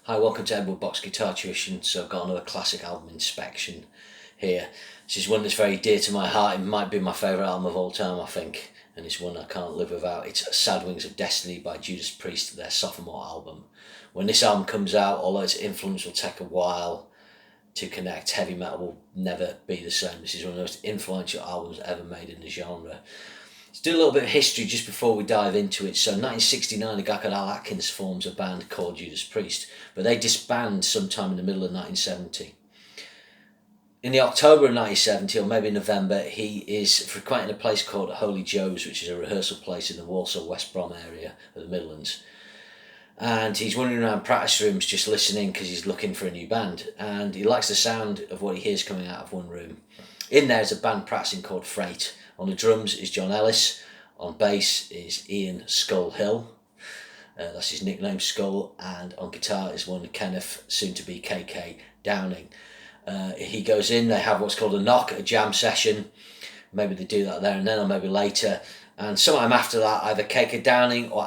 Hi, welcome to Edward Box Guitar Tuition. So I've got another classic album inspection here. This is one that's very dear to my heart. It might be my favourite album of all time, I think, and it's one I can't live without. It's Sad Wings of Destiny by Judas Priest, their sophomore album. When this album comes out, although its influence will take a while to connect, heavy metal will never be the same. This is one of the most influential albums ever made in the genre. Let's do a little bit of history just before we dive into it. So 1969, a guy called Al Atkins forms a band called Judas Priest, but they disband sometime in the middle of 1970. In the October of 1970, or maybe November, he is frequenting a place called Holy Joe's, which is a rehearsal place in the Walsall, West Brom area of the Midlands. And he's wandering around practice rooms just listening because he's looking for a new band. And he likes the sound of what he hears coming out of one room. In there is a band practicing called Freight. On the drums is John Ellis. On bass is Ian Skull Hill. That's his nickname, Skull. And on guitar is one Kenneth, soon to be KK Downing. He goes in, they have what's called a knock, a jam session. Maybe they do that there and then, or maybe later. And sometime after that, either KK Downing or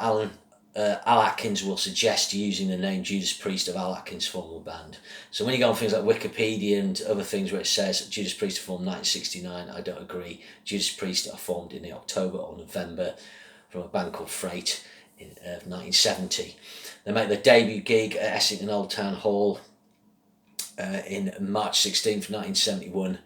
Al Atkins will suggest using the name Judas Priest of Al Atkins' former band. So when you go on things like Wikipedia and other things where it says Judas Priest are formed 1969, I don't agree. Judas Priest are formed in the October or November from a band called Freight in 1970. They make their debut gig at Essington Old Town Hall in March 16th, 1971.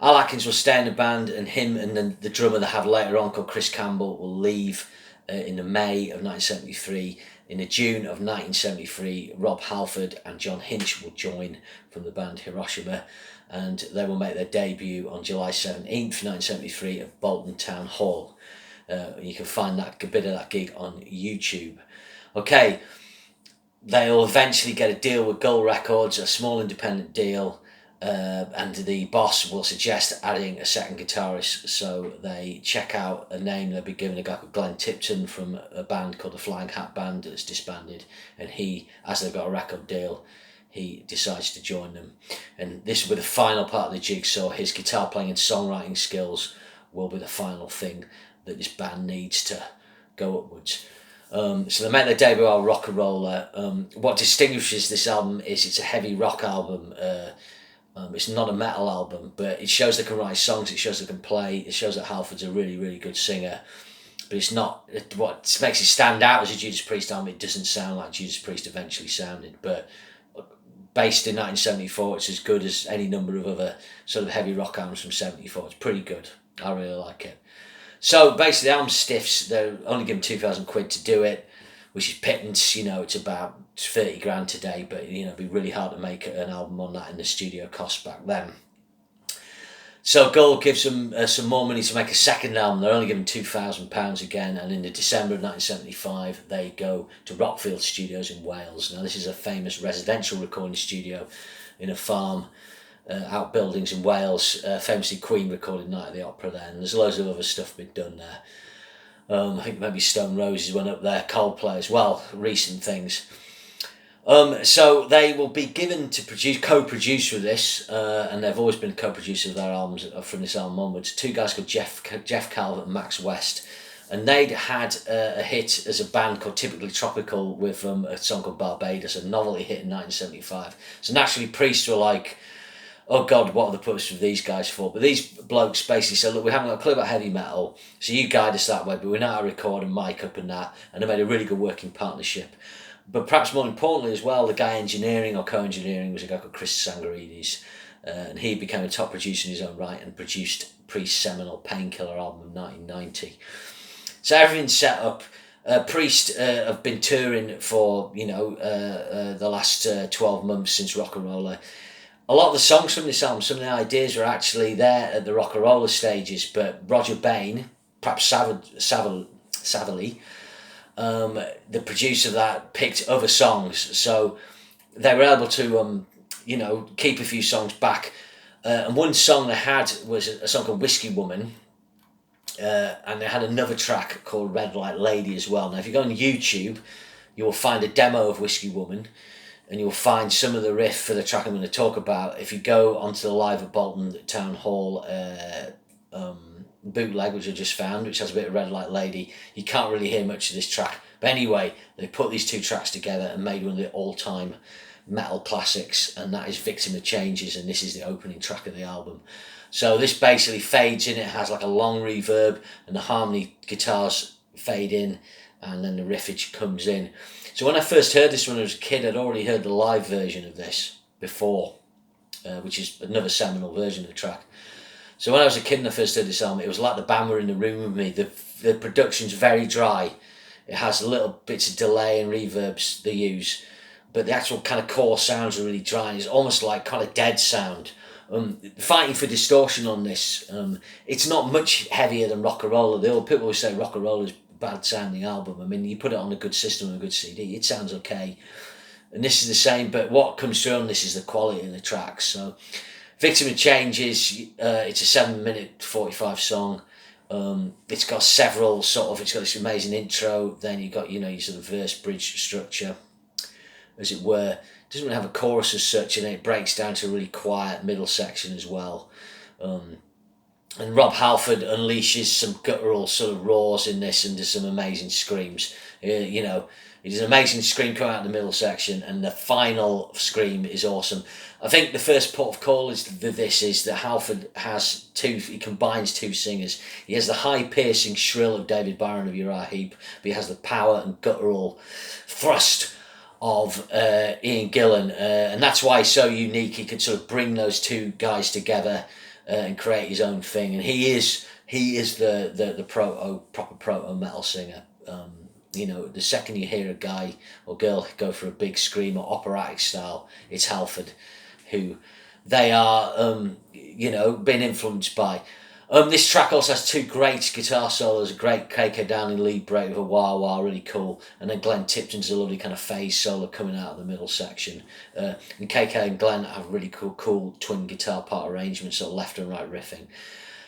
Al Atkins will stay in the band, and him and then the drummer they have later on called Chris Campbell will leave in the May of 1973. In the June of 1973, Rob Halford and John Hinch will join from the band Hiroshima, and they will make their debut on July 17th, 1973 at Bolton Town Hall. You can find that a bit of that gig on YouTube. Okay, they'll eventually get a deal with Gull Records, a small independent deal, and the boss will suggest adding a second guitarist, so they check out a name they'll be given, a guy called Glenn Tipton from a band called the Flying Hat Band that's disbanded, and he, as they've got a record deal, he decides to join them. And this will be the final part of the jigsaw. His guitar playing and songwriting skills will be the final thing that this band needs to go upwards. So they make their debut on Rock and Roller. What distinguishes this album is it's a heavy rock album. It's not a metal album, but it shows they can write songs, it shows they can play, it shows that Halford's a really, really good singer. But it's not, what makes it stand out as a Judas Priest album, it doesn't sound like Judas Priest eventually sounded, but based in 1974, it's as good as any number of other sort of heavy rock albums from 74. It's pretty good. I really like it. So basically the album stiffs, they're only given £2,000 to do it, which is pittance. It's about 30 grand today, but it'd be really hard to make an album on that in the studio cost back then. So Gull gives them some more money to make a second album. They're only given £2,000 again, and in the December of 1975 they go to Rockfield Studios in Wales. Now this is a famous residential recording studio in a farm out buildings in Wales. Famously Queen recorded Night at the Opera there, and there's loads of other stuff been done there. I think maybe Stone Roses went up there, Coldplay as well, recent things. So they will be given to co-produce with this, and they've always been co-producer of their albums from this album onwards. Two guys called Jeff Calvert and Max West, and they'd had a hit as a band called Typically Tropical with a song called Barbados, a novelty hit in 1975. So naturally Priest were like, oh God, what are the purpose of these guys for? But these blokes basically said, look, we haven't got a clue about heavy metal, so you guide us that way, but we know how to record and mic up and that, and they made a really good working partnership. But perhaps more importantly as well, the guy engineering or co-engineering was a guy called Chris Sangarides, and he became a top producer in his own right and produced Priest's seminal Painkiller album of 1990. So everything's set up. Priest have been touring for, the last 12 months since Rock and Roller. A lot of the songs from this album, some of the ideas were actually there at the Rock and Roller stages, but Roger Bain, perhaps Savily, the producer of that, picked other songs, so they were able to keep a few songs back, and one song they had was a song called Whiskey Woman, and they had another track called Red Light Lady as well. Now if you go on YouTube you will find a demo of Whiskey Woman, and you'll find some of the riff for the track I'm going to talk about. If you go onto the Live at Bolton Town Hall bootleg, which I just found, which has a bit of Red Light Lady, you can't really hear much of this track, But anyway, they put these two tracks together and made one of the all-time metal classics, and that is Victim of Changes, and this is the opening track of the album. So this basically fades in, it has like a long reverb, and the harmony guitars fade in, and then the riffage comes in. So when I first heard this when I was a kid, I'd already heard the live version of this before, which is another seminal version of the track. So when I was a kid and I first heard this album, it was like the band were in the room with me. The production's very dry. It has little bits of delay and reverbs they use, but the actual kind of core sounds are really dry. It's almost like kind of dead sound. Fighting for distortion on this. It's not much heavier than Rock-a-Roller. The old people always say Rock-a-Roller is a bad sounding album. I mean, you put it on a good system and a good CD, it sounds okay. And this is the same, but what comes through on this is the quality of the tracks. So Victim of Changes, it's a 7-minute 45 song. It's got several it's got this amazing intro, then you got, your sort of verse bridge structure, as it were. It doesn't really have a chorus as such, and then it breaks down to a really quiet middle section as well. And Rob Halford unleashes some guttural sort of roars in this, and there's some amazing screams. There's an amazing scream coming out of the middle section, and the final scream is awesome. I think the first port of call is that Halford he combines two singers. He has the high piercing shrill of David Byron of Uriah Heep, but he has the power and guttural thrust of Ian Gillan, and that's why he's so unique. He could sort of bring those two guys together and create his own thing, and he is the proper proto metal singer. The second you hear a guy or girl go for a big scream or operatic style, it's Halford, who they are, been influenced by. This track also has two great guitar solos, a great KK Downing lead break with a wah wah, really cool, and then Glenn Tipton's a lovely kind of phase solo coming out of the middle section. And KK and Glenn have really cool twin guitar part arrangements, sort of left and right riffing.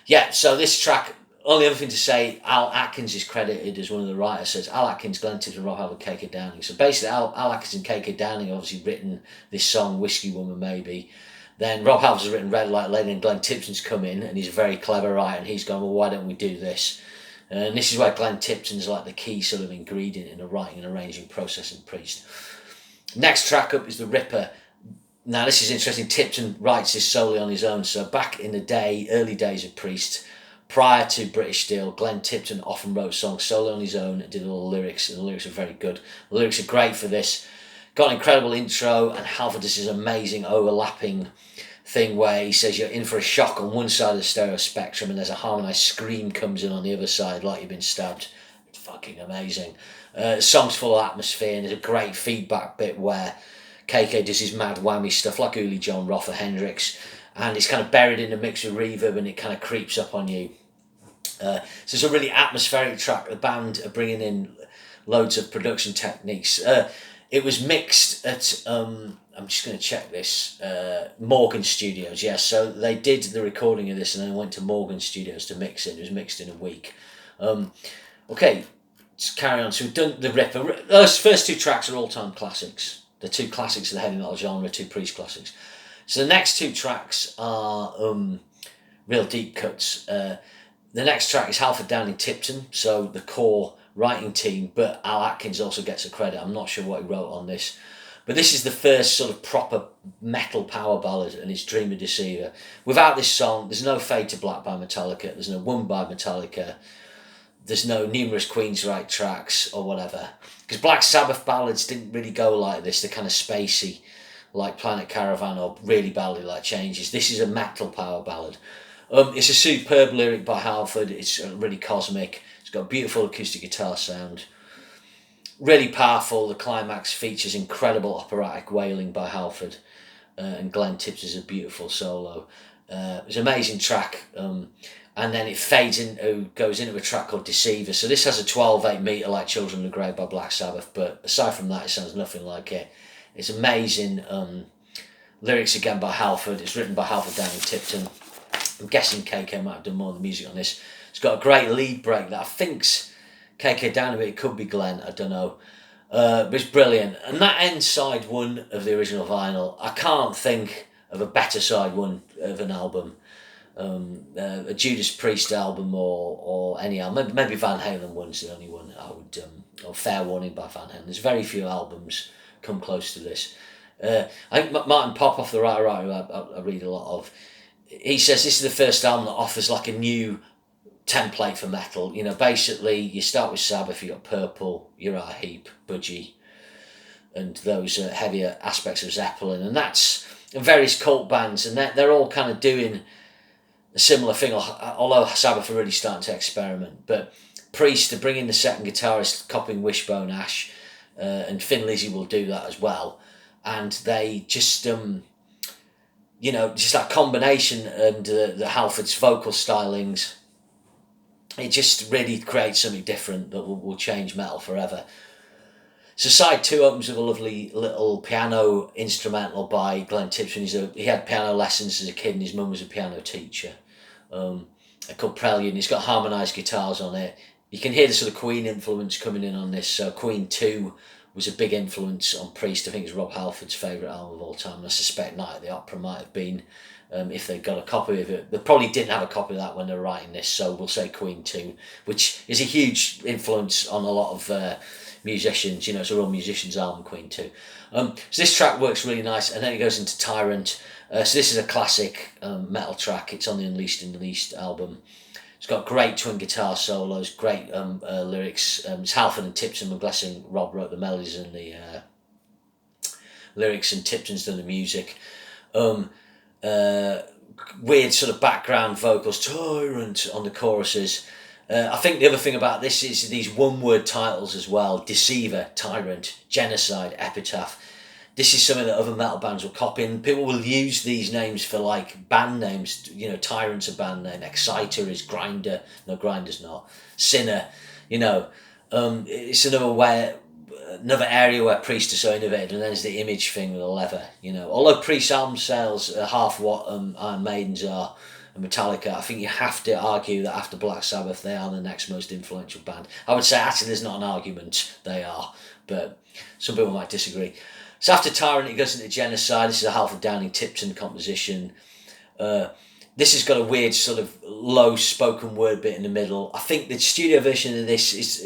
Yeah, so this track, only other thing to say, Al Atkins is credited as one of the writers. So it's Al Atkins, Glenn Tipton, Rob Halford, KK Downing. So basically Al Atkins and KK Downing have obviously written this song, Whiskey Woman Maybe. Then Rob Halford has written Red Light Lady, and Glenn Tipton's come in, and he's a very clever writer, and he's gone, well, why don't we do this? And this is where Glenn Tipton's like the key sort of ingredient in the writing and arranging process in Priest. Next track up is The Ripper. Now this is interesting, Tipton writes this solely on his own. So back in the day, early days of Priest, prior to British Steel, Glenn Tipton often wrote songs solely on his own and did all the lyrics, and the lyrics are very good. The lyrics are great for this. Got an incredible intro, and Halford does this amazing overlapping thing where he says you're in for a shock on one side of the stereo spectrum, and there's a harmonised scream comes in on the other side like you've been stabbed. It's fucking amazing. The song's full of atmosphere, and there's a great feedback bit where KK does his mad whammy stuff like Uli John Roth or Hendrix, and it's kind of buried in a mix of reverb, and it kind of creeps up on you. So it's a really atmospheric track. The band are bringing in loads of production techniques. It was mixed at, I'm just going to check this, Morgan Studios, yes. So they did the recording of this and then went to Morgan Studios to mix it. It was mixed in a week. Okay, let's carry on. So we've done The Ripper. Those first two tracks are all-time classics. They're two classics of the heavy metal genre, two Priest classics. So the next two tracks are real deep cuts. The next track is Halford Downing Tipton, so the core writing team, but Al Atkins also gets a credit. I'm not sure what he wrote on this. But this is the first sort of proper metal power ballad, and it's Dream of Deceiver. Without this song, there's no Fade to Black by Metallica, there's no One by Metallica, there's no numerous Queensryche tracks or whatever. Because Black Sabbath ballads didn't really go like this, they're kind of spacey, like Planet Caravan, or really badly like Changes. This is a metal power ballad. It's a superb lyric by Halford, it's really cosmic, it's got a beautiful acoustic guitar sound. Really powerful, the climax features incredible operatic wailing by Halford, and Glenn Tipton's a beautiful solo. It's an amazing track, and then it goes into a track called Deceiver. So this has a 12/8 metre like Children of the Grave by Black Sabbath, but aside from that it sounds nothing like it. It's amazing lyrics again by Halford, it's written by Halford Downing Tipton. I'm guessing KK might have done more of the music on this. It's got a great lead break that I think's KK Downing, but it could be Glenn, I don't know. But it's brilliant. And that ends side one of the original vinyl. I can't think of a better side one of an album. a Judas Priest album or any album. Maybe Van Halen one's the only one I would, or Fair Warning by Van Halen. There's very few albums come close to this. I think Martin Popoff, the writer I read a lot of, he says this is the first album that offers like a new template for metal. You know, basically you start with Sabbath, you got Purple, Uriah Heep, Budgie, and those heavier aspects of Zeppelin, and that's various cult bands, and they're all kind of doing a similar thing, although Sabbath are really starting to experiment. But Priest to bring in the second guitarist, copying Wishbone Ash, and Thin Lizzy will do that as well, and they just just that combination and the Halford's vocal stylings, it just really creates something different that will change metal forever. So side 2 opens with a lovely little piano instrumental by Glenn Tipton. He had piano lessons as a kid and his mum was a piano teacher. Called Prelude, and he's got harmonised guitars on it. You can hear the sort of Queen influence coming in on this. So Queen 2 was a big influence on Priest. I think it's Rob Halford's favourite album of all time, and I suspect Night at the Opera might have been, if they got a copy of it. They probably didn't have a copy of that when they were writing this, so we'll say Queen 2, which is a huge influence on a lot of musicians. You know, it's a real musician's album, Queen 2. So this track works really nice, and then it goes into Tyrant. So this is a classic metal track. It's on the Unleashed in the Least album. It's got great twin guitar solos, great lyrics. It's Halford and Tipton. I'm guessing Rob wrote the melodies and the lyrics, and Tipton's done the music. Weird sort of background vocals, Tyrant on the choruses. I think the other thing about this is these one-word titles as well. Deceiver, Tyrant, Genocide, Epitaph. This is something that other metal bands will copy, and people will use these names for like band names. You know, Tyrant's a band name, Exciter is Grinder, no Grinder's not, Sinner, you know. It's another area where Priest are so innovative, and then there's the image thing with the leather, you know. Although Priest album sales are half what Iron Maiden's are, and Metallica, I think you have to argue that after Black Sabbath they are the next most influential band. I would say actually there's not an argument, they are, but some people might disagree. So after Tyrant it goes into Genocide. This is a Halford Downing Tipton composition. This has got a weird sort of low spoken word bit in the middle. I think the studio version of this is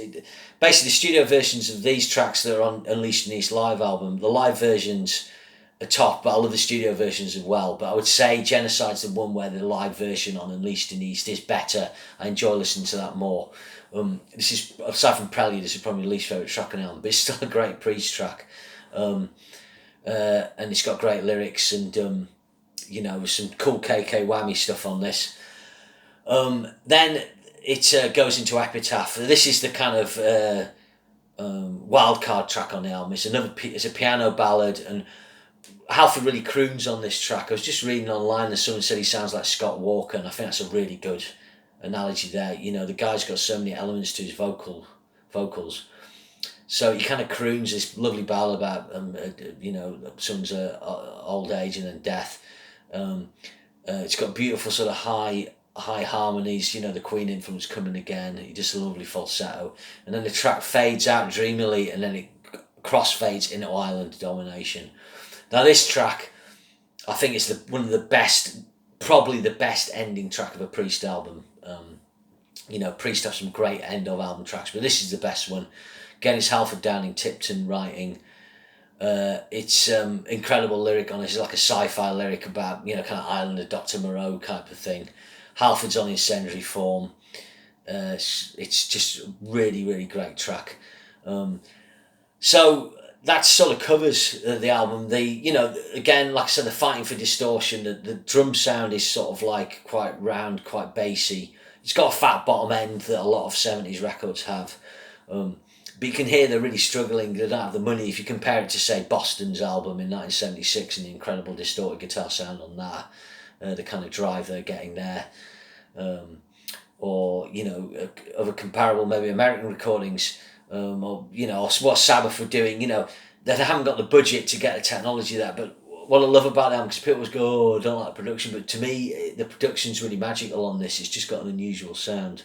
basically the studio versions of these tracks that are on Unleashed in the East live album. The live versions are top, but I love the studio versions as well. But I would say Genocide's the one where the live version on Unleashed in the East is better. I enjoy listening to that more. This is, aside from Prelude, this is probably my least favourite track on the album, but it's still a great Priest track. And it's got great lyrics and with some cool KK whammy stuff on this. Then it goes into Epitaph. This is the kind of wild card track on the album. It's a piano ballad, and Halford really croons on this track. I was just reading online and someone said he sounds like Scott Walker, and I think that's a really good analogy there. You know, the guy's got so many elements to his vocals. So he kind of croons this lovely ballad about someone's old age and then death. It's got beautiful sort of high harmonies, you know, the Queen influence coming again. He does a lovely falsetto, and then the track fades out dreamily, and then it crossfades into Island Domination. Now this track, I think it's one of the best, probably the best ending track of a Priest album. Priest have some great end of album tracks, but this is the best one. Again, it's Halford Downing Tipton writing. It's incredible lyric on it. It's like a sci-fi lyric about, kind of Island of Dr. Moreau type of thing. Halford's on incendiary form. It's just a really, really great track. So that sort of covers the album. Again, like I said, the fighting for distortion. The drum sound is sort of like quite round, quite bassy. It's got a fat bottom end that a lot of 70s records have. But you can hear they're really struggling. They don't have the money. If you compare it to, say, Boston's album in 1976 and the incredible distorted guitar sound on that, the kind of drive they're getting there, or other comparable maybe American recordings, or what Sabbath were doing. They haven't got the budget to get the technology there. But what I love about them, because people always go, "Oh, I don't like the production," but to me, the production's really magical on this. It's just got an unusual sound.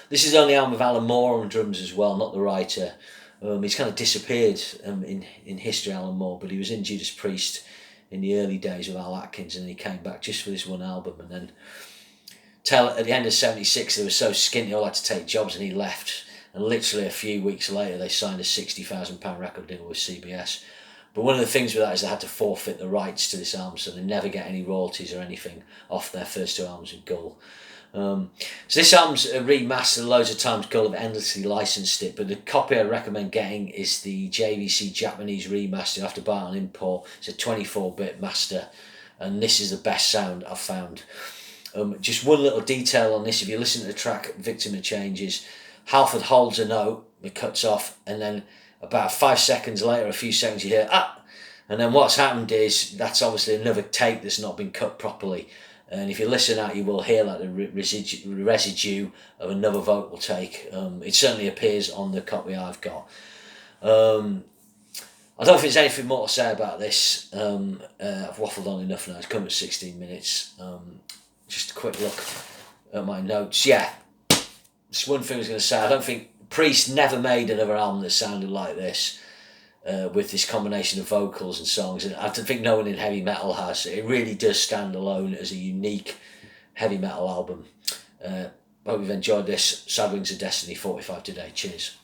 This is the only album with Alan Moore on drums as well, not the writer. He's kind of disappeared in history, Alan Moore, but he was in Judas Priest in the early days with Al Atkins, and he came back just for this one album, and then tell at the end of 76 they were so skint they all had to take jobs, and he left. And literally a few weeks later they signed a £60,000 record deal with CBS. But one of the things with that is they had to forfeit the rights to this album, so they never get any royalties or anything off their first two albums with Gull. So this album's a remaster. Loads of times Gull have endlessly licensed it, but the copy I recommend getting is the JVC Japanese remaster. You have to buy it on import. It's a 24-bit master, and this is the best sound I've found. Just one little detail on this: if you listen to the track Victim of Changes, Halford holds a note, it cuts off, and then about 5 seconds later, a few seconds, you hear ah, and then what's happened is that's obviously another take that's not been cut properly. And if you listen out, you will hear like the residue of another vocal take. It certainly appears on the copy I've got. I don't think there's anything more to say about this. I've waffled on enough now. It's come at 16 minutes. Just a quick look at my notes. Yeah, just one thing I was going to say. I don't think Priest never made another album that sounded like this. With this combination of vocals and songs, and I think no one in heavy metal has. It really does stand alone as a unique heavy metal album. Hope you've enjoyed this. Sad Wings of Destiny 45 today. Cheers.